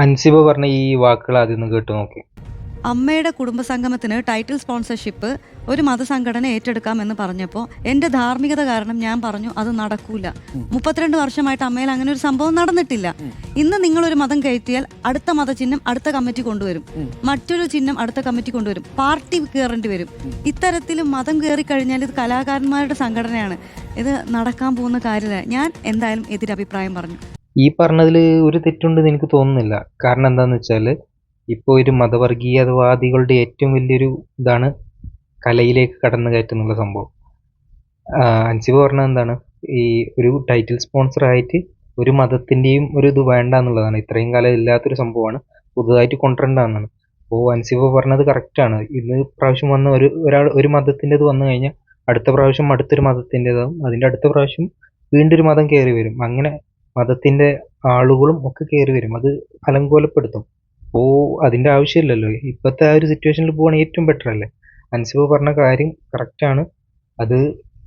അൻസിബ പറഞ്ഞ ഈ വാക്കുകൾ ആദ്യം ഒന്ന് കേട്ടു നോക്കി. അമ്മയുടെ കുടുംബസംഗമത്തിന് ടൈറ്റിൽ സ്പോൺസർഷിപ്പ് ഒരു മതസംഘടന ഏറ്റെടുക്കാമെന്ന് പറഞ്ഞപ്പോൾ എൻ്റെ ധാർമ്മികത കാരണം ഞാൻ പറഞ്ഞു അത് നടക്കൂല. 32 വർഷമായിട്ട് അമ്മയിൽ അങ്ങനെ ഒരു സംഭവം നടന്നിട്ടില്ല. ഇന്ന് നിങ്ങളൊരു മതം കയറ്റിയാൽ അടുത്ത മതചിഹ്നം അടുത്ത കമ്മിറ്റി കൊണ്ടുവരും, മറ്റൊരു ചിഹ്നം അടുത്ത കമ്മിറ്റി കൊണ്ടുവരും, പാർട്ടി കയറേണ്ടി വരും. ഇത്തരത്തിൽ മതം കയറി കഴിഞ്ഞാൽ ഇത് കലാകാരന്മാരുടെ സംഘടനയാണ്, ഇത് നടക്കാൻ പോകുന്ന കാര്യമില്ല. ഞാൻ എന്തായാലും എതിരഭിപ്രായം പറഞ്ഞു. ഈ പറഞ്ഞതിൽ ഒരു തെറ്റുണ്ടെന്ന് എനിക്ക് തോന്നുന്നില്ല. കാരണം എന്താന്ന് വെച്ചാൽ ഇപ്പോൾ ഒരു മതവർഗീയവാദികളുടെ ഏറ്റവും വലിയൊരു ഇതാണ് കലയിലേക്ക് കടന്നു കയറ്റുന്നുള്ള സംഭവം. അൻസിബ പറഞ്ഞത് എന്താണ്, ഈ ഒരു ടൈറ്റിൽ സ്പോൺസർ ആയിട്ട് ഒരു മതത്തിൻ്റെയും ഒരു ഇത് വേണ്ട എന്നുള്ളതാണ്. ഇത്രയും കാലം ഇല്ലാത്തൊരു സംഭവമാണ്, പുതുതായിട്ട് കൊണ്ടുവരേണ്ടതെന്നാണ്. അപ്പോൾ അൻസിബ പറഞ്ഞത് കറക്റ്റാണ്. ഇന്ന് പ്രാവശ്യം വന്ന ഒരു മതത്തിൻ്റെത് വന്നു കഴിഞ്ഞാൽ അടുത്ത പ്രാവശ്യം അടുത്തൊരു മതത്തിൻ്റെതാവും, അതിൻ്റെ അടുത്ത പ്രാവശ്യം വീണ്ടും ഒരു മതം കയറി വരും. അങ്ങനെ മതത്തിൻ്റെ ആളുകളും ഒക്കെ കയറി വരും, അത് അലങ്കോലപ്പെടുത്തും. അപ്പോൾ അതിൻ്റെ ആവശ്യമില്ലല്ലോ. ഇപ്പോഴത്തെ ആ ഒരു സിറ്റുവേഷനിൽ പോവുകയാണെങ്കിൽ ഏറ്റവും ബെറ്റർ അല്ലേ. അൻസിബ പറഞ്ഞ കാര്യം കറക്റ്റാണ്, അത്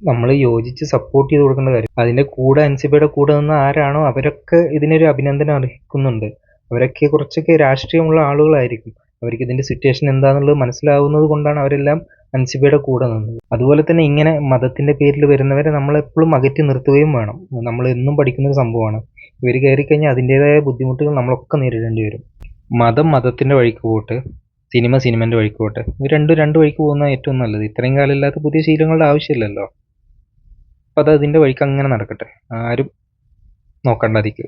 നമ്മൾ യോജിച്ച് സപ്പോർട്ട് ചെയ്ത് കൊടുക്കേണ്ട കാര്യം. അതിൻ്റെ കൂടെ അൻസിബയുടെ കൂടെ നിന്ന് ആരാണോ അവരൊക്കെ ഇതിനൊരു അഭിനന്ദനം അർഹിക്കുന്നുണ്ട്. അവരൊക്കെ കുറച്ചൊക്കെ രാഷ്ട്രീയമുള്ള ആളുകളായിരിക്കും, അവർക്ക് ഇതിൻ്റെ സിറ്റുവേഷൻ എന്താണെന്നുള്ളത് മനസ്സിലാവുന്നത് കൊണ്ടാണ് അവരെല്ലാം അൻസിബയുടെ കൂടെ നിന്നത്. അതുപോലെ തന്നെ ഇങ്ങനെ മതത്തിൻ്റെ പേരിൽ വരുന്നവരെ നമ്മളെപ്പോഴും അകറ്റി നിർത്തുകയും വേണം. നമ്മൾ എന്നും പഠിക്കുന്നൊരു സംഭവമാണ്, ഇവർ കയറിക്കഴിഞ്ഞാൽ അതിൻ്റേതായ ബുദ്ധിമുട്ടുകൾ നമ്മളൊക്കെ നേരിടേണ്ടി വരും. മതം മതത്തിൻ്റെ വഴിക്ക് പോട്ടെ, സിനിമ സിനിമൻ്റെ വഴിക്ക് പോട്ടെ, ഇത് രണ്ടും രണ്ട് വഴിക്ക് പോകുന്നതാണ് ഏറ്റവും നല്ലത്. ഇത്രയും കാലം ഇല്ലാത്ത പുതിയ ശീലങ്ങളുടെ ആവശ്യമില്ലല്ലോ. അപ്പോൾ അത് അതിൻ്റെ വഴിക്ക് അങ്ങനെ നടക്കട്ടെ, ആരും നോക്കണ്ട അതിക്ക്.